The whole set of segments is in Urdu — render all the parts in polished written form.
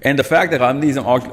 And the fact that Gandhiism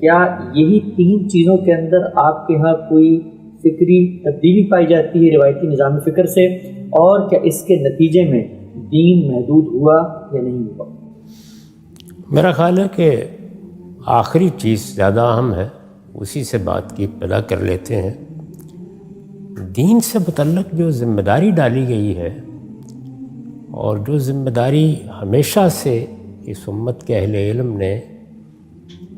کیا یہی 3 چیزوں کے اندر آپ کے ہاں کوئی فکری تبدیلی پائی جاتی ہے روایتی نظام فکر سے، اور کیا اس کے نتیجے میں دین محدود ہوا یا نہیں ہوا؟ میرا خیال ہے کہ آخری چیز زیادہ اہم ہے، اسی سے بات کی ابتدا کر لیتے ہیں۔ دین سے متعلق جو ذمہ داری ڈالی گئی ہے، اور جو ذمہ داری ہمیشہ سے اس امت کے اہل علم نے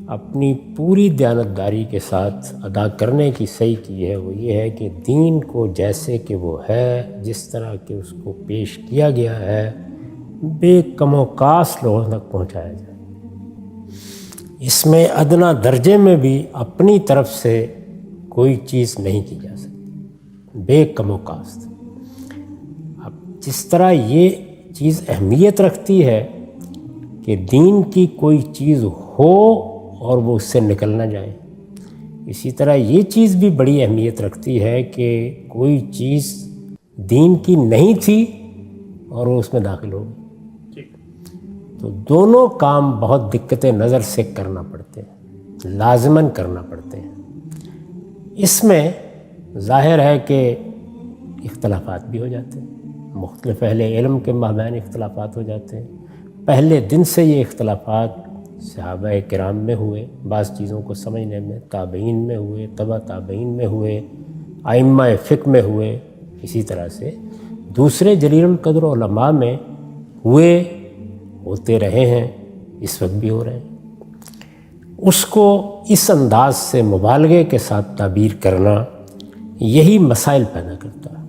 اپنی پوری دیانتداری کے ساتھ ادا کرنے کی صحیح کی ہے، وہ یہ ہے کہ دین کو جیسے کہ وہ ہے، جس طرح کہ اس کو پیش کیا گیا ہے، بے کم و کاس لوگوں تک پہنچایا جائے۔ اس میں ادنا درجے میں بھی اپنی طرف سے کوئی چیز نہیں کی جا سکتی، بے کم و کاست۔ اب جس طرح یہ چیز اہمیت رکھتی ہے کہ دین کی کوئی چیز ہو اور وہ اس سے نکل نہ جائے، اسی طرح یہ چیز بھی بڑی اہمیت رکھتی ہے کہ کوئی چیز دین کی نہیں تھی اور وہ اس میں داخل ہو گئی۔ تو دونوں کام بہت دقت نظر سے کرنا پڑتے ہیں، لازماً کرنا پڑتے ہیں۔ اس میں ظاہر ہے کہ اختلافات بھی ہو جاتے ہیں، مختلف اہل علم کے مابین اختلافات ہو جاتے ہیں۔ پہلے دن سے یہ اختلافات صحابہ کرام میں ہوئے، بعض چیزوں کو سمجھنے میں، تابعین میں ہوئے، تبع تابعین میں ہوئے، ائمہ فقہ میں ہوئے، اسی طرح سے دوسرے جلیل القدر علماء میں ہوئے، ہوتے رہے ہیں، اس وقت بھی ہو رہے ہیں۔ اس کو اس انداز سے مبالغے کے ساتھ تعبیر کرنا یہی مسائل پیدا کرتا ہے۔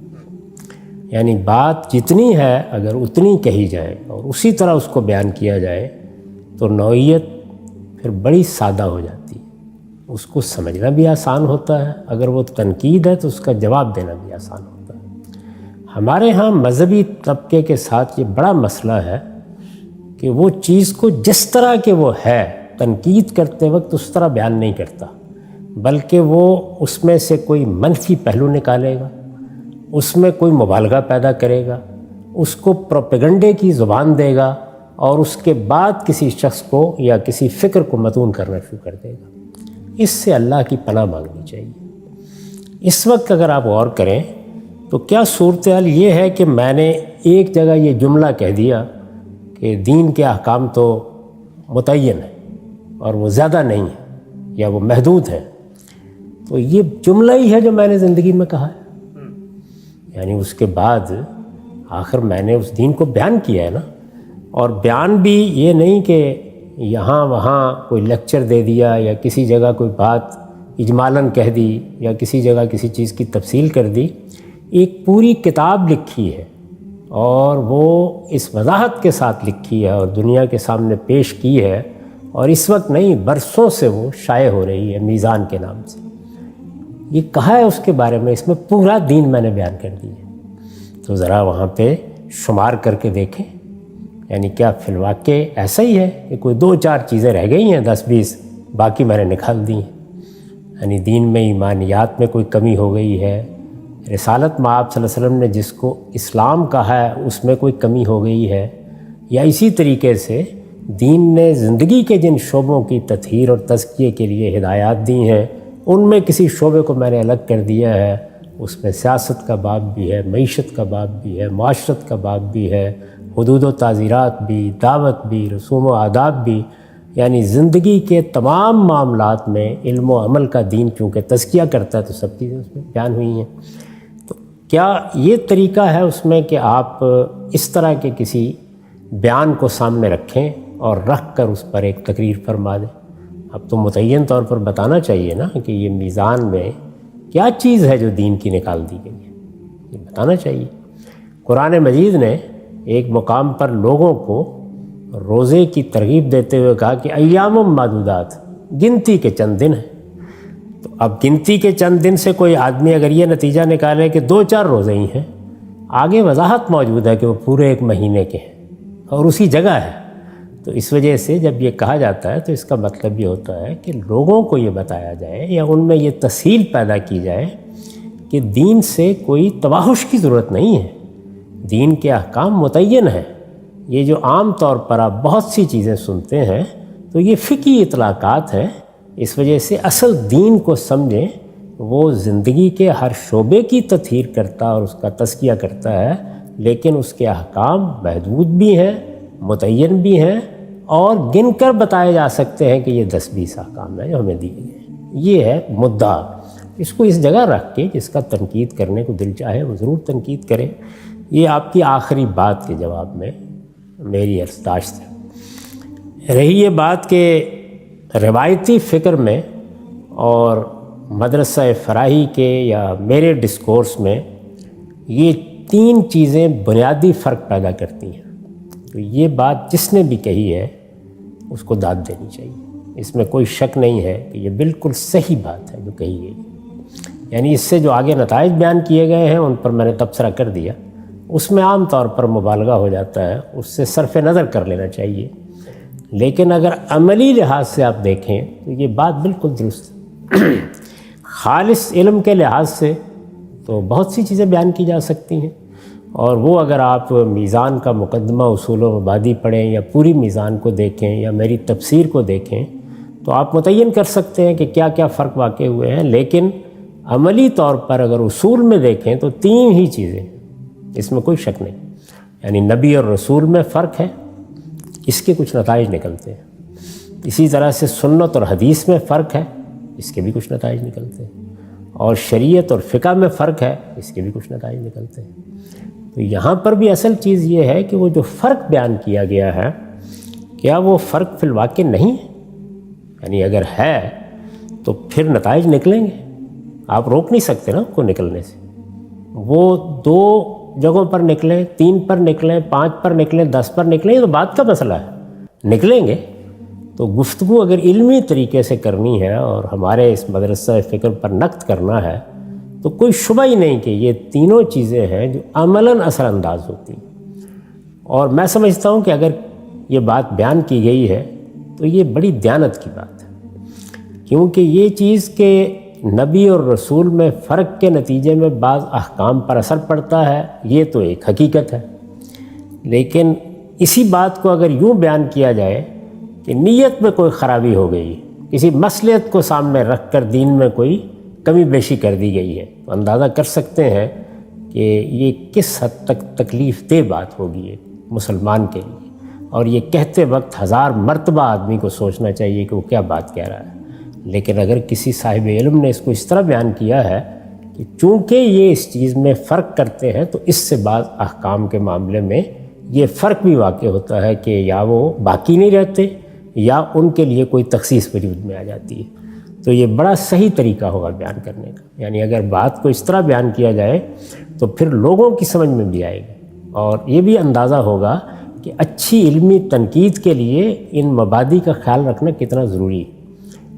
یعنی بات جتنی ہے اگر اتنی کہی جائے اور اسی طرح اس کو بیان کیا جائے تو نوعیت پھر بڑی سادہ ہو جاتی ہے، اس کو سمجھنا بھی آسان ہوتا ہے، اگر وہ تنقید ہے تو اس کا جواب دینا بھی آسان ہوتا ہے۔ ہمارے ہاں مذہبی طبقے کے ساتھ یہ بڑا مسئلہ ہے کہ وہ چیز کو جس طرح کہ وہ ہے تنقید کرتے وقت اس طرح بیان نہیں کرتا، بلکہ وہ اس میں سے کوئی منفی پہلو نکالے گا، اس میں کوئی مبالغہ پیدا کرے گا، اس کو پروپیگنڈے کی زبان دے گا، اور اس کے بعد کسی شخص کو یا کسی فکر کو متون کرنا شروع کر دے گا۔ اس سے اللہ کی پناہ مانگنی چاہیے۔ اس وقت اگر آپ غور کریں تو کیا صورتحال یہ ہے کہ میں نے ایک جگہ یہ جملہ کہہ دیا کہ دین کے احکام تو متعین ہیں اور وہ زیادہ نہیں ہیں یا وہ محدود ہیں، تو یہ جملہ ہی ہے جو میں نے زندگی میں کہا ہے۔ یعنی اس کے بعد آخر میں نے اس دین کو بیان کیا ہے نا، اور بیان بھی یہ نہیں کہ یہاں وہاں کوئی لیکچر دے دیا یا کسی جگہ کوئی بات اجمالاً کہہ دی یا کسی جگہ کسی چیز کی تفصیل کر دی۔ ایک پوری کتاب لکھی ہے اور وہ اس وضاحت کے ساتھ لکھی ہے اور دنیا کے سامنے پیش کی ہے، اور اس وقت نہیں برسوں سے وہ شائع ہو رہی ہے میزان کے نام سے۔ یہ کہا ہے اس کے بارے میں، اس میں پورا دین میں نے بیان کر دی ہے۔ تو ذرا وہاں پہ شمار کر کے دیکھیں، یعنی کیا فی الواقع ایسا ہی ہے کہ کوئی 2-4 چیزیں رہ گئی ہیں 10-20، باقی میں نے نکال دی ہیں؟ یعنی دین میں ایمانیات میں کوئی کمی ہو گئی ہے، رسالت میں آپ صلی اللہ علیہ وسلم نے جس کو اسلام کہا ہے اس میں کوئی کمی ہو گئی ہے، یا اسی طریقے سے دین نے زندگی کے جن شعبوں کی تطہیر اور تزکیے کے لیے ہدایات دی ہیں ان میں کسی شعبے کو میں نے الگ کر دیا ہے، اس میں سیاست کا باب بھی ہے، معیشت کا باب بھی ہے، معاشرت کا باب بھی ہے، حدود و تعزیرات بھی، دعوت بھی، رسوم و آداب بھی، یعنی زندگی کے تمام معاملات میں علم و عمل کا دین چونکہ تزکیہ کرتا ہے تو سب چیزیں اس میں بیان ہوئی ہیں۔ تو کیا یہ طریقہ ہے اس میں کہ آپ اس طرح کے کسی بیان کو سامنے رکھیں اور رکھ کر اس پر ایک تقریر فرما دیں؟ اب تو متعین طور پر بتانا چاہیے نا کہ یہ میزان میں کیا چیز ہے جو دین کی نکال دی گئی ہے، یہ بتانا چاہیے۔ قرآن مجید نے ایک مقام پر لوگوں کو روزے کی ترغیب دیتے ہوئے کہا کہ ایام معدودات، گنتی کے چند دن ہیں۔ تو اب گنتی کے چند دن سے کوئی آدمی اگر یہ نتیجہ نکالے کہ 2-4 روزے ہی ہیں، آگے وضاحت موجود ہے کہ وہ پورے 1 مہینے کے ہیں اور اسی جگہ ہے، تو اس وجہ سے جب یہ کہا جاتا ہے تو اس کا مطلب یہ ہوتا ہے کہ لوگوں کو یہ بتایا جائے یا ان میں یہ تسہیل پیدا کی جائے کہ دین سے کوئی تباہش کی ضرورت نہیں ہے، دین کے احکام متعین ہیں۔ یہ جو عام طور پر آپ بہت سی چیزیں سنتے ہیں تو یہ فقہی اطلاقات ہیں اس وجہ سے اصل دین کو سمجھیں، وہ زندگی کے ہر شعبے کی تطہیر کرتا اور اس کا تزکیہ کرتا ہے، لیکن اس کے احکام محدود بھی ہیں، متعین بھی ہیں، اور گن کر بتائے جا سکتے ہیں کہ یہ 10-20 احکام ہیں جو ہمیں دیے گئے ہیں۔ یہ ہے مدعا، اس کو اس جگہ رکھ کے جس کا تنقید کرنے کو دل چاہے وہ ضرور تنقید کرے۔ یہ آپ کی آخری بات کے جواب میں میری عرضداشت ہے۔ رہی یہ بات کہ روایتی فکر میں اور مدرسہ فراہی کے یا میرے ڈسکورس میں یہ 3 چیزیں بنیادی فرق پیدا کرتی ہیں، تو یہ بات جس نے بھی کہی ہے اس کو داد دینی چاہیے۔ اس میں کوئی شک نہیں ہے کہ یہ بالکل صحیح بات ہے جو کہی گئی، یعنی اس سے جو آگے نتائج بیان کیے گئے ہیں ان پر میں نے تبصرہ کر دیا، اس میں عام طور پر مبالغہ ہو جاتا ہے، اس سے صرف نظر کر لینا چاہیے، لیکن اگر عملی لحاظ سے آپ دیکھیں تو یہ بات بالکل درست ہے۔ خالص علم کے لحاظ سے تو بہت سی چیزیں بیان کی جا سکتی ہیں، اور وہ اگر آپ میزان کا مقدمہ اصول و مبادی پڑھیں یا پوری میزان کو دیکھیں یا میری تفسیر کو دیکھیں تو آپ متعین کر سکتے ہیں کہ کیا کیا فرق واقع ہوئے ہیں، لیکن عملی طور پر اگر اصول میں دیکھیں تو 3 ہی چیزیں، اس میں کوئی شک نہیں، یعنی نبی اور رسول میں فرق ہے، اس کے کچھ نتائج نکلتے ہیں، اسی طرح سے سنت اور حدیث میں فرق ہے، اس کے بھی کچھ نتائج نکلتے ہیں، اور شریعت اور فقہ میں فرق ہے، اس کے بھی کچھ نتائج نکلتے ہیں۔ تو یہاں پر بھی اصل چیز یہ ہے کہ وہ جو فرق بیان کیا گیا ہے کیا وہ فرق فی الواقع نہیں ہے، یعنی اگر ہے تو پھر نتائج نکلیں گے، آپ روک نہیں سکتے نا ان کو نکلنے سے، وہ 2 جگہوں پر نکلیں، 3 پر نکلیں، 5 پر نکلیں، 10 پر نکلیں، یہ تو بات کا مسئلہ ہے، نکلیں گے۔ تو گفتگو اگر علمی طریقے سے کرنی ہے اور ہمارے اس مدرسہ فکر پر نقد کرنا ہے تو کوئی شبہ ہی نہیں کہ یہ تینوں چیزیں ہیں جو عملاً اثر انداز ہوتی ہیں، اور میں سمجھتا ہوں کہ اگر یہ بات بیان کی گئی ہے تو یہ بڑی دیانت کی بات ہے، کیونکہ یہ چیز کہ نبی اور رسول میں فرق کے نتیجے میں بعض احکام پر اثر پڑتا ہے یہ تو ایک حقیقت ہے، لیکن اسی بات کو اگر یوں بیان کیا جائے کہ نیت میں کوئی خرابی ہو گئی، کسی مصلحت کو سامنے رکھ کر دین میں کوئی کمی بیشی کر دی گئی ہے، تو اندازہ کر سکتے ہیں کہ یہ کس حد تک تکلیف دہ بات ہوگی ایک مسلمان کے لیے، اور یہ کہتے وقت 1000 مرتبہ آدمی کو سوچنا چاہیے کہ وہ کیا بات کہہ رہا ہے۔ لیکن اگر کسی صاحب علم نے اس کو اس طرح بیان کیا ہے کہ چونکہ یہ اس چیز میں فرق کرتے ہیں تو اس سے بعض احکام کے معاملے میں یہ فرق بھی واقع ہوتا ہے کہ یا وہ باقی نہیں رہتے یا ان کے لیے کوئی تخصیص وجود میں آ جاتی ہے، تو یہ بڑا صحیح طریقہ ہوگا بیان کرنے کا، یعنی اگر بات کو اس طرح بیان کیا جائے تو پھر لوگوں کی سمجھ میں بھی آئے گی، اور یہ بھی اندازہ ہوگا کہ اچھی علمی تنقید کے لیے ان مبادی کا خیال رکھنا کتنا ضروری ہے۔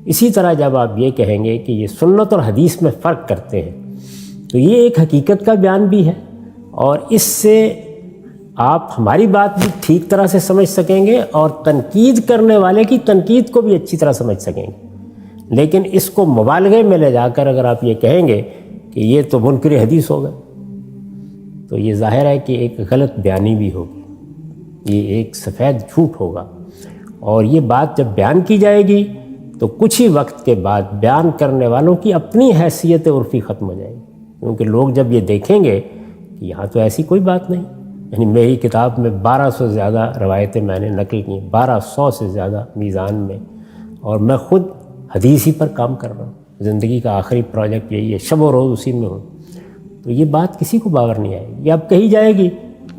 اسی طرح جب آپ یہ کہیں گے کہ یہ سنت اور حدیث میں فرق کرتے ہیں تو یہ ایک حقیقت کا بیان بھی ہے، اور اس سے آپ ہماری بات بھی ٹھیک طرح سے سمجھ سکیں گے اور تنقید کرنے والے کی تنقید کو بھی اچھی طرح سمجھ سکیں گے۔ لیکن اس کو مبالغے میں لے جا کر اگر آپ یہ کہیں گے کہ یہ تو منکر حدیث ہوگا تو یہ ظاہر ہے کہ ایک غلط بیانی بھی ہوگی، یہ ایک سفید جھوٹ ہوگا، اور یہ بات جب بیان کی جائے گی تو کچھ ہی وقت کے بعد بیان کرنے والوں کی اپنی حیثیت عرفی ختم ہو جائے گی، کیونکہ لوگ جب یہ دیکھیں گے کہ یہاں تو ایسی کوئی بات نہیں، یعنی میری کتاب میں 1200 سے زیادہ روایتیں میں نے نقل کی، 1200 سے زیادہ میزان میں، اور میں خود حدیث ہی پر کام کر رہا ہوں، زندگی کا آخری پروجیکٹ یہی ہے، شب و روز اسی میں ہوں، تو یہ بات کسی کو باور نہیں آئے گی، یہ اب کہی جائے گی،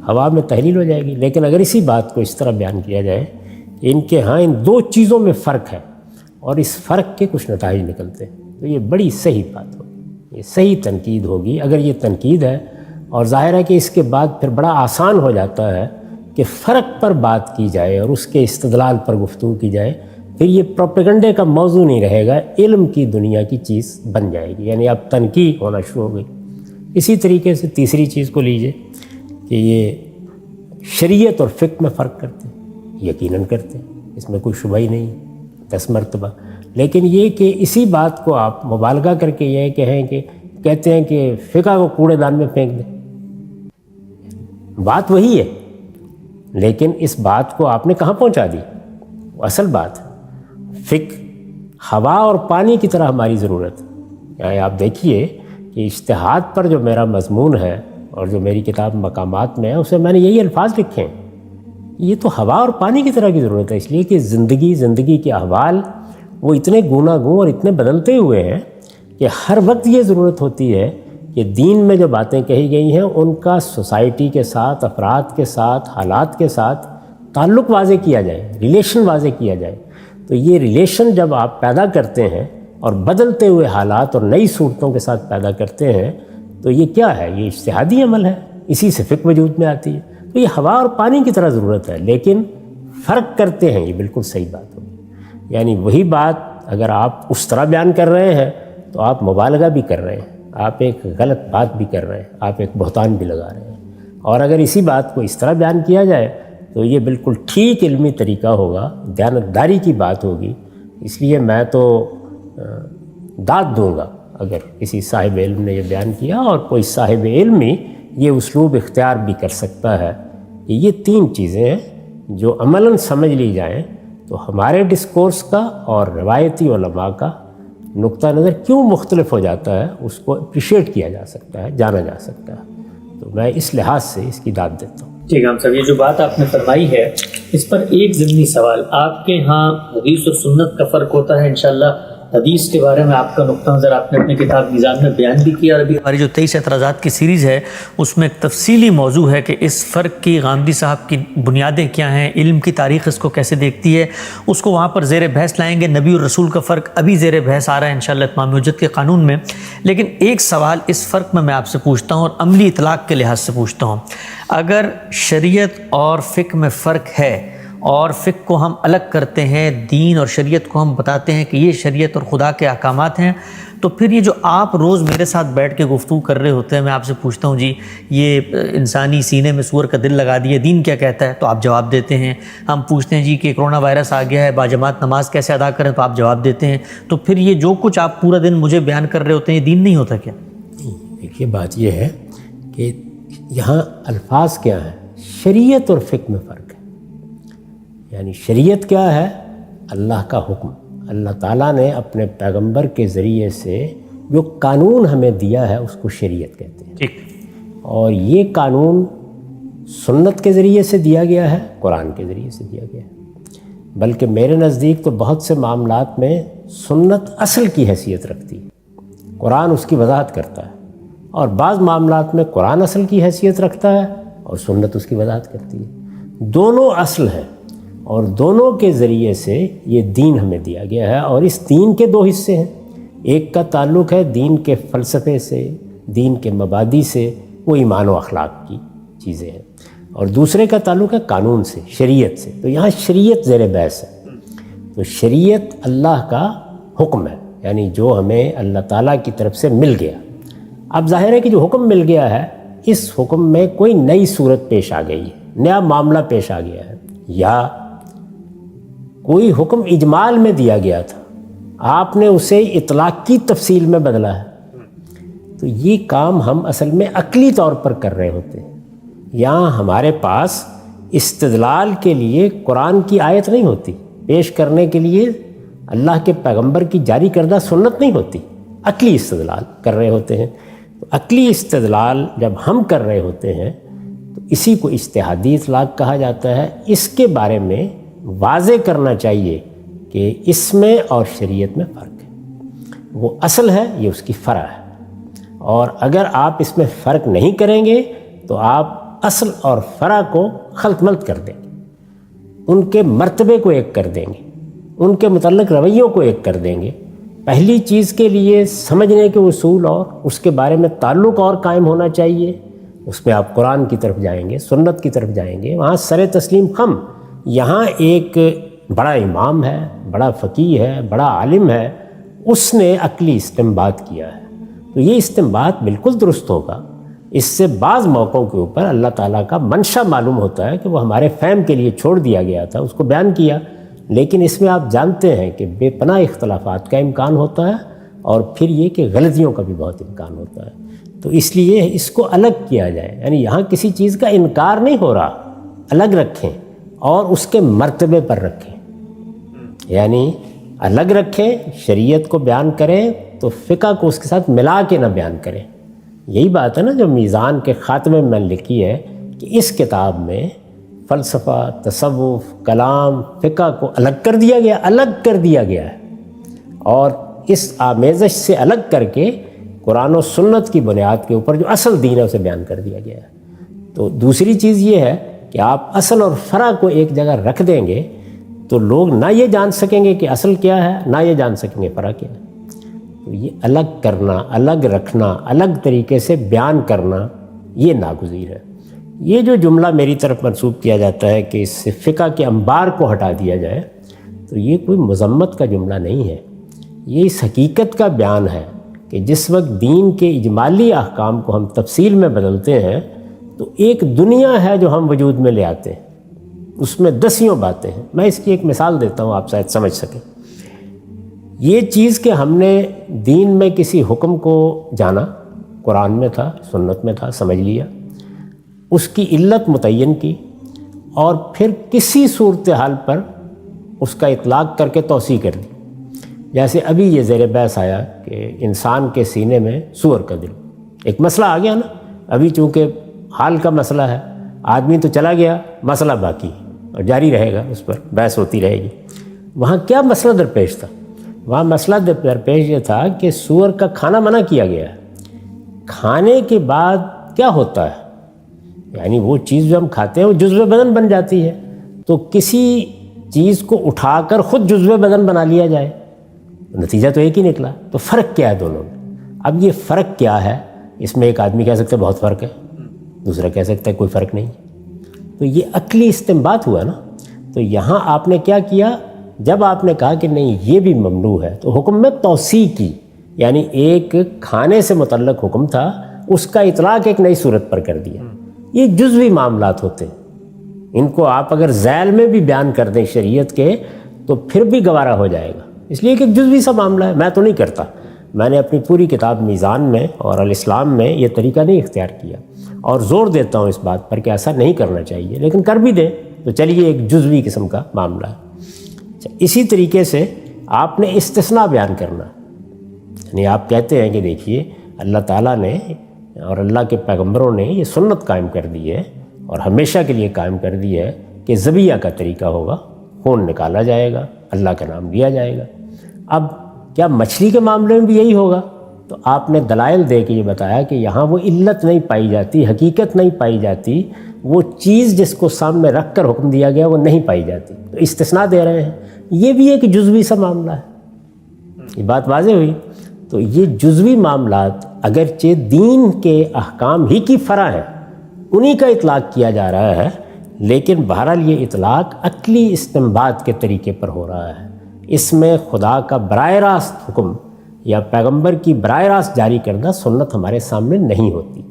ہوا میں تحلیل ہو جائے گی۔ لیکن اگر اسی بات کو اس طرح بیان کیا جائے کہ ان کے ہاں ان 2 چیزوں میں فرق ہے اور اس فرق کے کچھ نتائج نکلتے ہیں، تو یہ بڑی صحیح بات ہوگی، یہ صحیح تنقید ہوگی اگر یہ تنقید ہے۔ اور ظاہر ہے کہ اس کے بعد پھر بڑا آسان ہو جاتا ہے کہ فرق پر بات کی جائے اور اس کے استدلال پر گفتگو کی جائے، پھر یہ پروپیگنڈے کا موضوع نہیں رہے گا، علم کی دنیا کی چیز بن جائے گی، یعنی اب تنقید ہونا شروع ہو گئی۔ اسی طریقے سے تیسری چیز کو لیجئے کہ یہ شریعت اور فقہ میں فرق کرتے ہیں، یقیناً کرتے ہیں، اس میں کوئی شبہ ہی نہیں ہے 10 مرتبہ، لیکن یہ کہ اسی بات کو آپ مبالغہ کر کے یہ کہیں کہ کہتے ہیں کہ فقہ کو کوڑے دان میں پھینک دیں، بات وہی ہے لیکن اس بات کو آپ نے کہاں پہنچا دی، وہ اصل بات ہے۔ فقہ ہوا اور پانی کی طرح ہماری ضرورت ہے۔ یعنی آپ دیکھیے کہ اجتہاد پر جو میرا مضمون ہے اور جو میری کتاب مقامات میں ہے، اسے میں نے یہی الفاظ لکھے ہیں، یہ تو ہوا اور پانی کی طرح کی ضرورت ہے، اس لیے کہ زندگی کے احوال وہ اتنے گوناگون اور اتنے بدلتے ہوئے ہیں کہ ہر وقت یہ ضرورت ہوتی ہے کہ دین میں جو باتیں کہی گئی ہیں ان کا سوسائٹی کے ساتھ، افراد کے ساتھ، حالات کے ساتھ تعلق واضح کیا جائے، ریلیشن واضح کیا جائے۔ تو یہ ریلیشن جب آپ پیدا کرتے ہیں اور بدلتے ہوئے حالات اور نئی صورتوں کے ساتھ پیدا کرتے ہیں تو یہ کیا ہے؟ یہ اجتہادی عمل ہے، اسی سے فقہ وجود میں آتی ہے۔ تو یہ ہوا اور پانی کی طرح ضرورت ہے، لیکن فرق کرتے ہیں، یہ بالکل صحیح بات ہوگی۔ یعنی وہی بات اگر آپ اس طرح بیان کر رہے ہیں تو آپ مبالغہ بھی کر رہے ہیں، آپ ایک غلط بات بھی کر رہے ہیں، آپ ایک بہتان بھی لگا رہے ہیں۔ اور اگر اسی بات کو اس طرح بیان کیا جائے تو یہ بالکل ٹھیک علمی طریقہ ہوگا، دیانتداری کی بات ہوگی۔ اس لیے میں تو داد دوں گا اگر کسی صاحب علم نے یہ بیان کیا، اور کوئی صاحب علم ہی یہ اسلوب اختیار بھی کر سکتا ہے کہ یہ تین چیزیں ہیں جو عملاً سمجھ لی جائیں تو ہمارے ڈسکورس کا اور روایتی علماء کا نقطہ نظر کیوں مختلف ہو جاتا ہے اس کو اپریشیٹ کیا جا سکتا ہے، جانا جا سکتا ہے۔ تو میں اس لحاظ سے اس کی داد دیتا ہوں۔ ٹھیک ہے ہم صاحب، یہ جو بات آپ نے فرمائی ہے اس پر ایک ضمنی سوال، آپ کے ہاں حدیث اور سنت کا فرق ہوتا ہے؟ انشاءاللہ حدیث کے بارے میں آپ کا نقطہ نظر آپ نے اپنی کتاب میزان میں بیان بھی کیا، اور ابھی ہماری جو 23 اعتراضات کی سیریز ہے اس میں ایک تفصیلی موضوع ہے کہ اس فرق کی غامدی صاحب کی بنیادیں کیا ہیں، علم کی تاریخ اس کو کیسے دیکھتی ہے، اس کو وہاں پر زیر بحث لائیں گے۔ نبی اور رسول کا فرق ابھی زیر بحث آ رہا ہے انشاءاللہ اتمام حجت کے قانون میں۔ لیکن ایک سوال اس فرق میں آپ سے پوچھتا ہوں اور عملی اطلاق کے لحاظ سے پوچھتا ہوں، اگر شریعت اور فقہ میں فرق ہے اور فقہ کو ہم الگ کرتے ہیں، دین اور شریعت کو ہم بتاتے ہیں کہ یہ شریعت اور خدا کے احکامات ہیں، تو پھر یہ جو آپ روز میرے ساتھ بیٹھ کے گفتگو کر رہے ہوتے ہیں، میں آپ سے پوچھتا ہوں جی یہ انسانی سینے میں سور کا دل لگا دیے، دین کیا کہتا ہے؟ تو آپ جواب دیتے ہیں۔ ہم پوچھتے ہیں جی کہ کرونا وائرس آ گیا ہے، باجماعت نماز کیسے ادا کریں؟ تو آپ جواب دیتے ہیں۔ تو پھر یہ جو کچھ آپ پورا دن مجھے بیان کر رہے ہوتے ہیں یہ دین نہیں ہوتا کیا؟ دیکھیے بات یہ ہے کہ یہاں الفاظ کیا ہیں، شریعت اور فقہ میں فرق ہے۔ یعنی شریعت کیا ہے؟ اللہ کا حکم، اللہ تعالیٰ نے اپنے پیغمبر کے ذریعے سے جو قانون ہمیں دیا ہے اس کو شریعت کہتے ہیں۔ ٹھیک، اور یہ قانون سنت کے ذریعے سے دیا گیا ہے، قرآن کے ذریعے سے دیا گیا ہے۔ بلکہ میرے نزدیک تو بہت سے معاملات میں سنت اصل کی حیثیت رکھتی ہے، قرآن اس کی وضاحت کرتا ہے، اور بعض معاملات میں قرآن اصل کی حیثیت رکھتا ہے اور سنت اس کی وضاحت کرتی ہے۔ دونوں اصل ہیں اور دونوں کے ذریعے سے یہ دین ہمیں دیا گیا ہے، اور اس دین کے دو حصے ہیں۔ ایک کا تعلق ہے دین کے فلسفے سے، دین کے مبادی سے، وہ ایمان و اخلاق کی چیزیں ہیں، اور دوسرے کا تعلق ہے قانون سے، شریعت سے۔ تو یہاں شریعت زیر بحث ہے۔ تو شریعت اللہ کا حکم ہے، یعنی جو ہمیں اللہ تعالیٰ کی طرف سے مل گیا۔ اب ظاہر ہے کہ جو حکم مل گیا ہے اس حکم میں کوئی نئی صورت پیش آ گئی ہے، نیا معاملہ پیش آ گیا ہے، یا کوئی حکم اجمال میں دیا گیا تھا، آپ نے اسے اطلاق کی تفصیل میں بدلا ہے۔ تو یہ کام ہم اصل میں عقلی طور پر کر رہے ہوتے ہیں۔ یہاں ہمارے پاس استدلال کے لیے قرآن کی آیت نہیں ہوتی، پیش کرنے کے لیے اللہ کے پیغمبر کی جاری کردہ سنت نہیں ہوتی، عقلی استدلال کر رہے ہوتے ہیں۔ تو عقلی استدلال جب ہم کر رہے ہوتے ہیں تو اسی کو اجتہادی اطلاق کہا جاتا ہے۔ اس کے بارے میں واضح کرنا چاہیے کہ اس میں اور شریعت میں فرق ہے، وہ اصل ہے، یہ اس کی فرع ہے، اور اگر آپ اس میں فرق نہیں کریں گے تو آپ اصل اور فرع کو خلط ملط کر دیں گے، ان کے مرتبے کو ایک کر دیں گے، ان کے متعلق رویوں کو ایک کر دیں گے۔ پہلی چیز کے لیے سمجھنے کے اصول اور اس کے بارے میں تعلق اور قائم ہونا چاہیے، اس میں آپ قرآن کی طرف جائیں گے، سنت کی طرف جائیں گے، وہاں سر تسلیم خم۔ یہاں ایک بڑا امام ہے، بڑا فقیہ ہے، بڑا عالم ہے، اس نے عقلی استنباط کیا ہے، تو یہ استنباط بالکل درست ہوگا۔ اس سے بعض موقعوں کے اوپر اللہ تعالیٰ کا منشا معلوم ہوتا ہے کہ وہ ہمارے فہم کے لیے چھوڑ دیا گیا تھا، اس کو بیان کیا، لیکن اس میں آپ جانتے ہیں کہ بے پناہ اختلافات کا امکان ہوتا ہے، اور پھر یہ کہ غلطیوں کا بھی بہت امکان ہوتا ہے۔ تو اس لیے اس کو الگ کیا جائے، یعنی یہاں کسی چیز کا انکار نہیں ہو رہا، الگ رکھیں اور اس کے مرتبے پر رکھیں۔ یعنی الگ رکھیں، شریعت کو بیان کریں تو فقہ کو اس کے ساتھ ملا کے نہ بیان کریں۔ یہی بات ہے نا جو میزان کے خاتمے میں لکھی ہے کہ اس کتاب میں فلسفہ، تصوف، کلام، فقہ کو الگ کر دیا گیا ہے، اور اس آمیزش سے الگ کر کے قرآن و سنت کی بنیاد کے اوپر جو اصل دین ہے اسے بیان کر دیا گیا ہے۔ تو دوسری چیز یہ ہے کہ آپ اصل اور فرع کو ایک جگہ رکھ دیں گے تو لوگ نہ یہ جان سکیں گے کہ اصل کیا ہے، نہ یہ جان سکیں گے فرع کیا ہے۔ تو یہ الگ کرنا، الگ رکھنا، الگ طریقے سے بیان کرنا، یہ ناگزیر ہے۔ یہ جو جملہ میری طرف منسوب کیا جاتا ہے کہ اس سے فقہ کے انبار کو ہٹا دیا جائے، تو یہ کوئی مذمت کا جملہ نہیں ہے، یہ اس حقیقت کا بیان ہے کہ جس وقت دین کے اجمالی احکام کو ہم تفصیل میں بدلتے ہیں تو ایک دنیا ہے جو ہم وجود میں لے آتے ہیں، اس میں دسیوں باتیں ہیں۔ میں اس کی ایک مثال دیتا ہوں، آپ شاید سمجھ سکیں۔ یہ چیز کہ ہم نے دین میں کسی حکم کو جانا، قرآن میں تھا، سنت میں تھا، سمجھ لیا، اس کی علت متعین کی، اور پھر کسی صورتحال پر اس کا اطلاق کر کے توسیع کر دی۔ جیسے ابھی یہ زیر بحث آیا کہ انسان کے سینے میں سور کا دل، ایک مسئلہ آ گیا نا، ابھی چونکہ حال کا مسئلہ ہے، آدمی تو چلا گیا، مسئلہ باقی اور جاری رہے گا، اس پر بحث ہوتی رہے گی۔ وہاں کیا مسئلہ درپیش تھا؟ وہاں مسئلہ درپیش یہ تھا کہ سور کا کھانا منع کیا گیا ہے، کھانے کے بعد کیا ہوتا ہے، یعنی وہ چیز جو ہم کھاتے ہیں وہ جزو بدن بن جاتی ہے، تو کسی چیز کو اٹھا کر خود جزو بدن بنا لیا جائے، نتیجہ تو ایک ہی نکلا۔ تو فرق کیا ہے دونوں میں؟ اب یہ فرق کیا ہے، اس میں ایک آدمی کہہ سکتا ہے بہت فرق ہے، دوسرا کہہ سکتا ہے کوئی فرق نہیں۔ تو یہ عقلی استنباط ہوا نا۔ تو یہاں آپ نے کیا کیا، جب آپ نے کہا کہ نہیں یہ بھی ممنوع ہے تو حکم میں توسیع کی، یعنی ایک کھانے سے متعلق حکم تھا، اس کا اطلاق ایک نئی صورت پر کر دیا۔ یہ جزوی معاملات ہوتے ہیں، ان کو آپ اگر ذیل میں بھی بیان کر دیں شریعت کے تو پھر بھی گوارا ہو جائے گا، اس لیے کہ ایک جزوی سا معاملہ ہے۔ میں تو نہیں کرتا، میں نے اپنی پوری کتاب میزان میں اور الاسلام میں یہ طریقہ نہیں اختیار کیا، اور زور دیتا ہوں اس بات پر کہ ایسا نہیں کرنا چاہیے، لیکن کر بھی دیں تو چلیے ایک جزوی قسم کا معاملہ ہے۔ اسی طریقے سے آپ نے استثناء بیان کرنا، یعنی آپ کہتے ہیں کہ دیکھیے اللہ تعالیٰ نے اور اللہ کے پیغمبروں نے یہ سنت قائم کر دی ہے اور ہمیشہ کے لیے قائم کر دی ہے کہ ذبیحہ کا طریقہ ہوگا، خون نکالا جائے گا، اللہ کا نام لیا جائے گا۔ اب کیا مچھلی کے معاملے میں بھی یہی ہوگا؟ تو آپ نے دلائل دے کے یہ بتایا کہ یہاں وہ علت نہیں پائی جاتی، حقیقت نہیں پائی جاتی، وہ چیز جس کو سامنے رکھ کر حکم دیا گیا وہ نہیں پائی جاتی، تو استثناء دے رہے ہیں۔ یہ بھی ایک جزوی سا معاملہ ہے، یہ بات واضح ہوئی۔ تو یہ جزوی معاملات اگرچہ دین کے احکام ہی کی فرع ہیں، انہی کا اطلاق کیا جا رہا ہے، لیکن بہرحال یہ اطلاق عقلی استنباط کے طریقے پر ہو رہا ہے۔ اس میں خدا کا براہ راست حکم یا پیغمبر کی براہ راست جاری کردہ سنت ہمارے سامنے نہیں ہوتی۔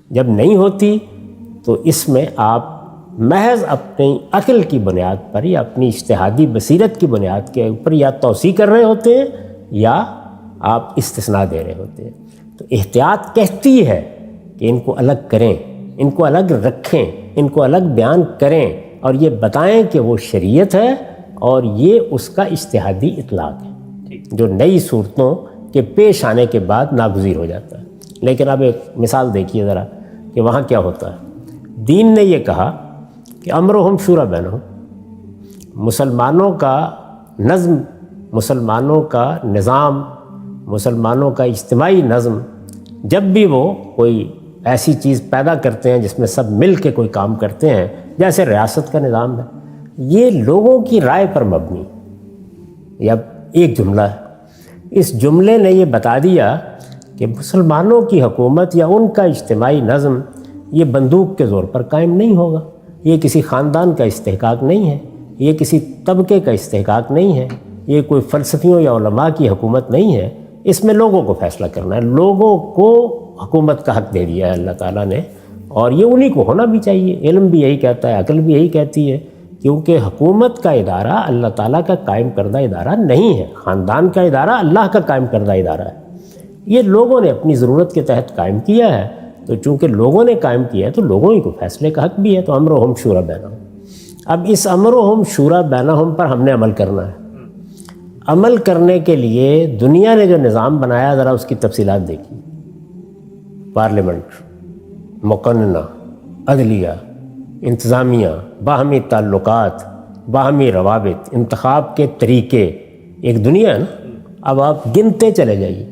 جب نہیں ہوتی تو اس میں آپ محض اپنی عقل کی بنیاد پر یا اپنی اجتہادی بصیرت کی بنیاد کے اوپر یا توسیع کر رہے ہوتے ہیں یا آپ استثناء دے رہے ہوتے ہیں۔ تو احتیاط کہتی ہے کہ ان کو الگ کریں، ان کو الگ رکھیں، ان کو الگ بیان کریں اور یہ بتائیں کہ وہ شریعت ہے اور یہ اس کا اجتہادی اطلاق ہے جو نئی صورتوں کے پیش آنے کے بعد ناگزیر ہو جاتا ہے۔ لیکن اب ایک مثال دیکھیے ذرا کہ وہاں کیا ہوتا ہے۔ دین نے یہ کہا کہ امرہم شورا بینہم، مسلمانوں کا نظم، مسلمانوں کا نظام، مسلمانوں کا اجتماعی نظم، جب بھی وہ کوئی ایسی چیز پیدا کرتے ہیں جس میں سب مل کے کوئی کام کرتے ہیں، جیسے ریاست کا نظام ہے، یہ لوگوں کی رائے پر مبنی، یا ایک جملہ ہے۔ اس جملے نے یہ بتا دیا کہ مسلمانوں کی حکومت یا ان کا اجتماعی نظم یہ بندوق کے زور پر قائم نہیں ہوگا، یہ کسی خاندان کا استحقاق نہیں ہے، یہ کسی طبقے کا استحقاق نہیں ہے، یہ کوئی فلسفیوں یا علماء کی حکومت نہیں ہے، اس میں لوگوں کو فیصلہ کرنا ہے۔ لوگوں کو حکومت کا حق دے دیا ہے اللہ تعالیٰ نے، اور یہ انہی کو ہونا بھی چاہیے۔ علم بھی یہی کہتا ہے، عقل بھی یہی کہتی ہے، کیونکہ حکومت کا ادارہ اللہ تعالیٰ کا قائم کردہ ادارہ نہیں ہے، خاندان کا ادارہ اللہ کا قائم کردہ ادارہ ہے۔ یہ لوگوں نے اپنی ضرورت کے تحت قائم کیا ہے، تو چونکہ لوگوں نے قائم کیا ہے تو لوگوں ہی کو فیصلے کا حق بھی ہے۔ تو امرہم شورا بینہم، اب اس امرہم شورا بینہم پر ہم نے عمل کرنا ہے۔ عمل کرنے کے لیے دنیا نے جو نظام بنایا ذرا اس کی تفصیلات دیکھیے. پارلیمنٹ، مقننہ، عدلیہ، انتظامیہ، باہمی تعلقات، باہمی روابط، انتخاب کے طریقے، ایک دنیا ہے نا. اب آپ گنتے چلے جائیے.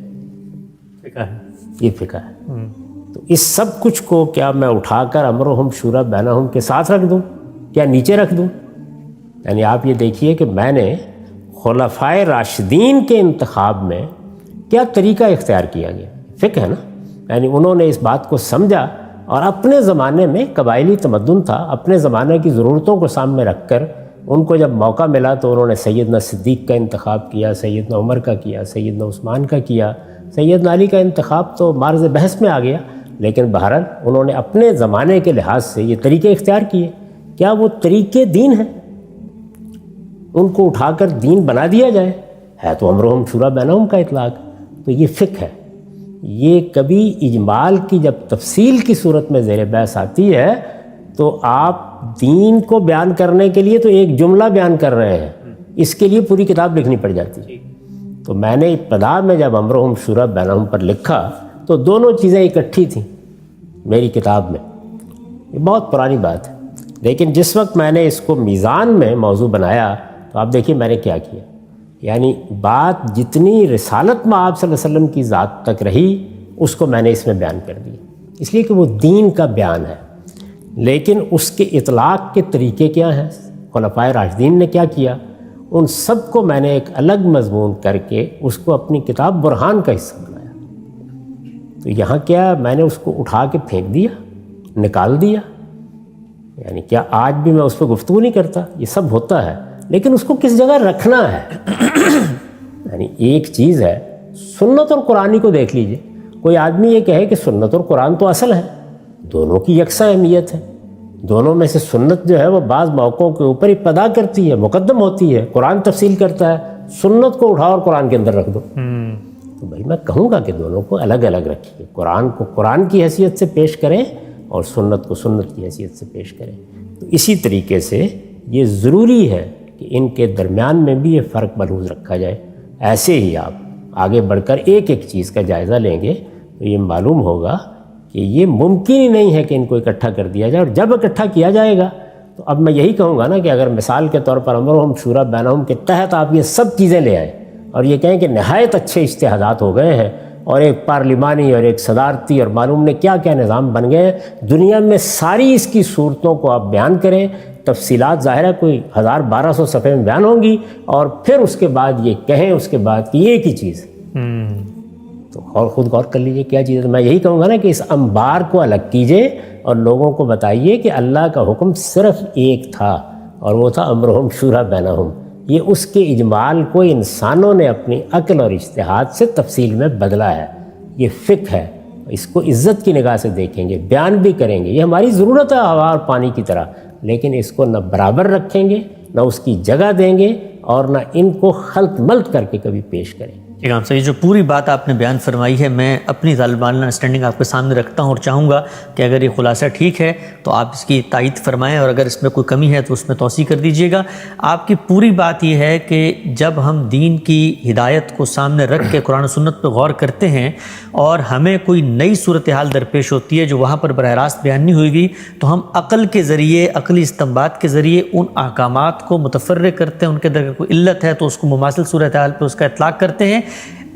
فقہ ہے. یہ فقہ ہے. تو اس سب کچھ کو کیا میں اٹھا کر امرہم شورا بینہم کے ساتھ رکھ دوں؟ کیا نیچے رکھ دوں؟ یعنی آپ یہ دیکھیے کہ میں نے خلفائے راشدین کے انتخاب میں کیا طریقہ اختیار کیا گیا. فقہ ہے نا. یعنی انہوں نے اس بات کو سمجھا اور اپنے زمانے میں قبائلی تمدن تھا، اپنے زمانے کی ضرورتوں کو سامنے رکھ کر ان کو جب موقع ملا تو انہوں نے سیدنا صدیق کا انتخاب کیا، سیدنا عمر کا کیا، سیدنا عثمان کا کیا. سیدنا علی کا انتخاب تو معرض بحث میں آ گیا، لیکن بہرحال انہوں نے اپنے زمانے کے لحاظ سے یہ طریقے اختیار کیے. کیا وہ طریقے دین ہیں؟ ان کو اٹھا کر دین بنا دیا جائے؟ ہے تو امرہم شورا بینہم کا اطلاق. تو یہ فقہ ہے. یہ کبھی اجمال کی جب تفصیل کی صورت میں زیر بحث آتی ہے تو آپ دین کو بیان کرنے کے لیے تو ایک جملہ بیان کر رہے ہیں، اس کے لیے پوری کتاب لکھنی پڑ جاتی. تو میں نے ابتدا میں جب امرہم شورا بینہم پر لکھا تو دونوں چیزیں اکٹھی تھیں میری کتاب میں. یہ بہت پرانی بات ہے، لیکن جس وقت میں نے اس کو میزان میں موضوع بنایا تو آپ دیکھیے میں نے کیا کیا. یعنی بات جتنی رسالت میں آپ صلی اللہ علیہ وسلم کی ذات تک رہی اس کو میں نے اس میں بیان کر دی، اس لیے کہ وہ دین کا بیان ہے. لیکن اس کے اطلاق کے طریقے کیا ہیں، خلفائے راشدین نے کیا کیا، ان سب کو میں نے ایک الگ مضمون کر کے اس کو اپنی کتاب برہان کا حصہ بنایا. تو یہاں کیا میں نے اس کو اٹھا کے پھینک دیا، نکال دیا؟ یعنی کیا آج بھی میں اس پہ گفتگو نہیں کرتا؟ یہ سب ہوتا ہے، لیکن اس کو کس جگہ رکھنا ہے. یعنی ایک چیز ہے سنت اور قرآن کو دیکھ لیجئے. کوئی آدمی یہ کہے کہ سنت اور قرآن تو اصل ہے، دونوں کی یکساں اہمیت ہے. دونوں میں سے سنت جو ہے وہ بعض موقعوں کے اوپر ابتدا کرتی ہے، مقدم ہوتی ہے، قرآن تفصیل کرتا ہے. سنت کو اٹھاؤ اور قرآن کے اندر رکھ دو. تو بھائی میں کہوں گا کہ دونوں کو الگ الگ رکھیے. قرآن کو قرآن کی حیثیت سے پیش کریں اور سنت کو سنت کی حیثیت سے پیش کریں. تو اسی طریقے سے یہ ضروری ہے کہ ان کے درمیان میں بھی یہ فرق ملحوظ رکھا جائے. ایسے ہی آپ آگے بڑھ کر ایک ایک چیز کا جائزہ لیں گے تو یہ معلوم ہوگا کہ یہ ممکن ہی نہیں ہے کہ ان کو اکٹھا کر دیا جائے. اور جب اکٹھا کیا جائے گا تو اب میں یہی کہوں گا نا کہ اگر مثال کے طور پر امرہم شورا بینہم کے تحت آپ یہ سب چیزیں لے آئیں اور یہ کہیں کہ نہایت اچھے اجتہادات ہو گئے ہیں اور ایک پارلیمانی اور ایک صدارتی اور معلوم نے کیا کیا نظام بن گئے ہیں، دنیا میں ساری اس کی صورتوں کو آپ بیان کریں، تفصیلات ظاہر ہے کوئی 1200 صفحے میں بیان ہوں گی، اور پھر اس کے بعد یہ کہیں اس کے بعد کہ یہ ایک ہی چیز ہے. تو اور خود غور کر لیجئے کیا چیز ہے. میں یہی کہوں گا نا کہ اس انبار کو الگ کیجئے اور لوگوں کو بتائیے کہ اللہ کا حکم صرف ایک تھا اور وہ تھا امرہم شورا بینہم. یہ اس کے اجمال کو انسانوں نے اپنی عقل اور اجتہاد سے تفصیل میں بدلا ہے. یہ فقہ ہے، اس کو عزت کی نگاہ سے دیکھیں گے، بیان بھی کریں گے. یہ ہماری ضرورت ہے ہوا اور پانی کی طرح، لیکن اس کو نہ برابر رکھیں گے، نہ اس کی جگہ دیں گے، اور نہ ان کو خلط ملط کر کے کبھی پیش کریں. امام صاحب، یہ جو پوری بات آپ نے بیان فرمائی ہے میں اپنی ظالمانہ انڈرسٹینڈنگ آپ کے سامنے رکھتا ہوں اور چاہوں گا کہ اگر یہ خلاصہ ٹھیک ہے تو آپ اس کی تائید فرمائیں، اور اگر اس میں کوئی کمی ہے تو اس میں توسیع کر دیجئے گا. آپ کی پوری بات یہ ہے کہ جب ہم دین کی ہدایت کو سامنے رکھ کے قرآن و سنت پہ غور کرتے ہیں اور ہمیں کوئی نئی صورتحال درپیش ہوتی ہے جو وہاں پر براہ راست بیان نہیں ہوئی گی، تو ہم عقل کے ذریعے، عقلی استنباط کے ذریعے ان احکامات کو متفرق کرتے ہیں. ان کے اندر کوئی علت ہے تو اس کو مماثل صورتحال پہ اس کا اطلاق کرتے ہیں.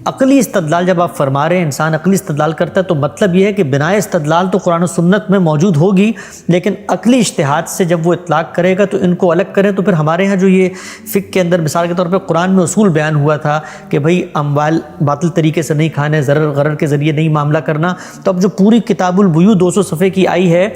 عقلی استدلال جب آپ فرما رہے ہیں انسان عقلی استدلال کرتا ہے تو مطلب یہ ہے کہ بنائے استدلال تو قرآن و سنت میں موجود ہوگی، لیکن عقلی اجتہاد سے جب وہ اطلاق کرے گا تو ان کو الگ کریں. تو پھر ہمارے ہاں جو یہ فقہ کے اندر مثال کے طور پہ قرآن میں اصول بیان ہوا تھا کہ بھئی اموال باطل طریقے سے نہیں کھانے، ضرر غرر کے ذریعے نہیں معاملہ کرنا، تو اب جو پوری کتاب البیوع 200 صفحے کی آئی ہے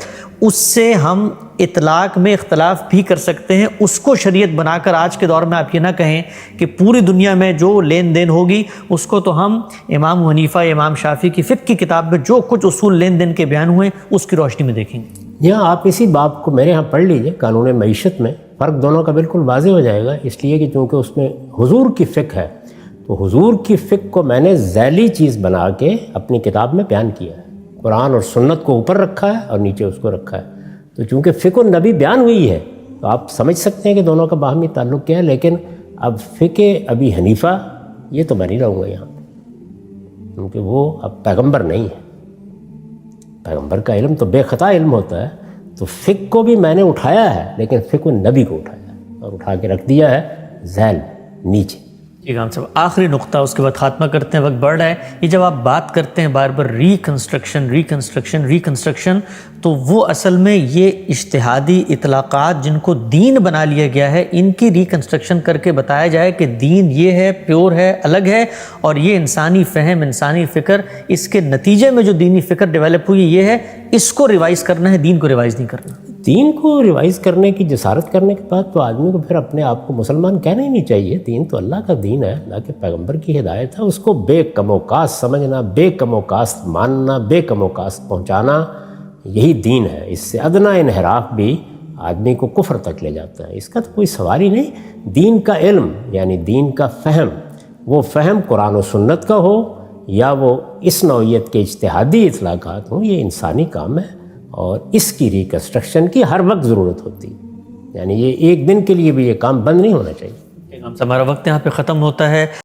اس سے ہم اطلاق میں اختلاف بھی کر سکتے ہیں. اس کو شریعت بنا کر آج کے دور میں آپ یہ نہ کہیں کہ پوری دنیا میں جو لین دین ہوگی اس کو تو ہم امام حنیفہ، امام شافعی کی فقہ کی کتاب میں جو کچھ اصول لین دین کے بیان ہوئے اس کی روشنی میں دیکھیں گے. یہاں آپ اسی باب کو میرے ہاں پڑھ لیجئے، قانون معیشت میں فرق دونوں کا بالکل واضح ہو جائے گا. اس لیے کہ چونکہ اس میں حضور کی فقہ ہے تو حضور کی فقہ کو میں نے ذیلی چیز بنا کے اپنی کتاب میں بیان کیا ہے. قرآن اور سنت کو اوپر رکھا ہے اور نیچے اس کو رکھا ہے. تو چونکہ فقہ النبی بیان ہوئی ہے تو آپ سمجھ سکتے ہیں کہ دونوں کا باہمی تعلق کیا ہے. لیکن اب فقہ ابی حنیفہ یہ تو میں نہیں رہوں گا یہاں پہ، کیونکہ وہ اب پیغمبر نہیں ہے. پیغمبر کا علم تو بے خطا علم ہوتا ہے. تو فقہ کو بھی میں نے اٹھایا ہے، لیکن فقہ نبی کو اٹھایا ہے اور اٹھا کے رکھ دیا ہے ذیل نیچے. ٹھیک ہے ہم صاحب آخری نقطہ، اس کے بعد خاتمہ کرتے ہیں، وقت بڑھ رہا ہے. یہ جب آپ بات کرتے ہیں بار بار ریکنسٹرکشن، تو وہ اصل میں یہ اجتہادی اطلاقات جن کو دین بنا لیا گیا ہے، ان کی ریکنسٹرکشن کر کے بتایا جائے کہ دین یہ ہے، پیور ہے، الگ ہے، اور یہ انسانی فہم، انسانی فکر، اس کے نتیجے میں جو دینی فکر ڈیولپ ہوئی یہ ہے، اس کو ریوائز کرنا ہے، دین کو ریوائز نہیں کرنا. دین کو ریوائز کرنے کی جسارت کرنے کے بعد تو آدمی کو پھر اپنے آپ کو مسلمان کہنا ہی نہیں چاہیے. دین تو اللہ کا دین ہے، اللہ کے پیغمبر کی ہدایت ہے. اس کو بے کم و کاست سمجھنا، بے کم و کاست ماننا، بے کم و کاست پہنچانا، یہی دین ہے. اس سے ادنا انحراف بھی آدمی کو کفر تک لے جاتا ہے. اس کا تو کوئی سوال ہی نہیں. دین کا علم یعنی دین کا فہم، وہ فہم قرآن و سنت کا ہو یا وہ اس نوعیت کے اجتہادی اطلاقات ہوں، یہ انسانی کام ہے اور اس کی ریکنسٹرکشن کی ہر وقت ضرورت ہوتی ہے. یعنی یہ ایک دن کے لیے بھی یہ کام بند نہیں ہونا چاہیے. ہمارا وقت یہاں پہ ختم ہوتا ہے.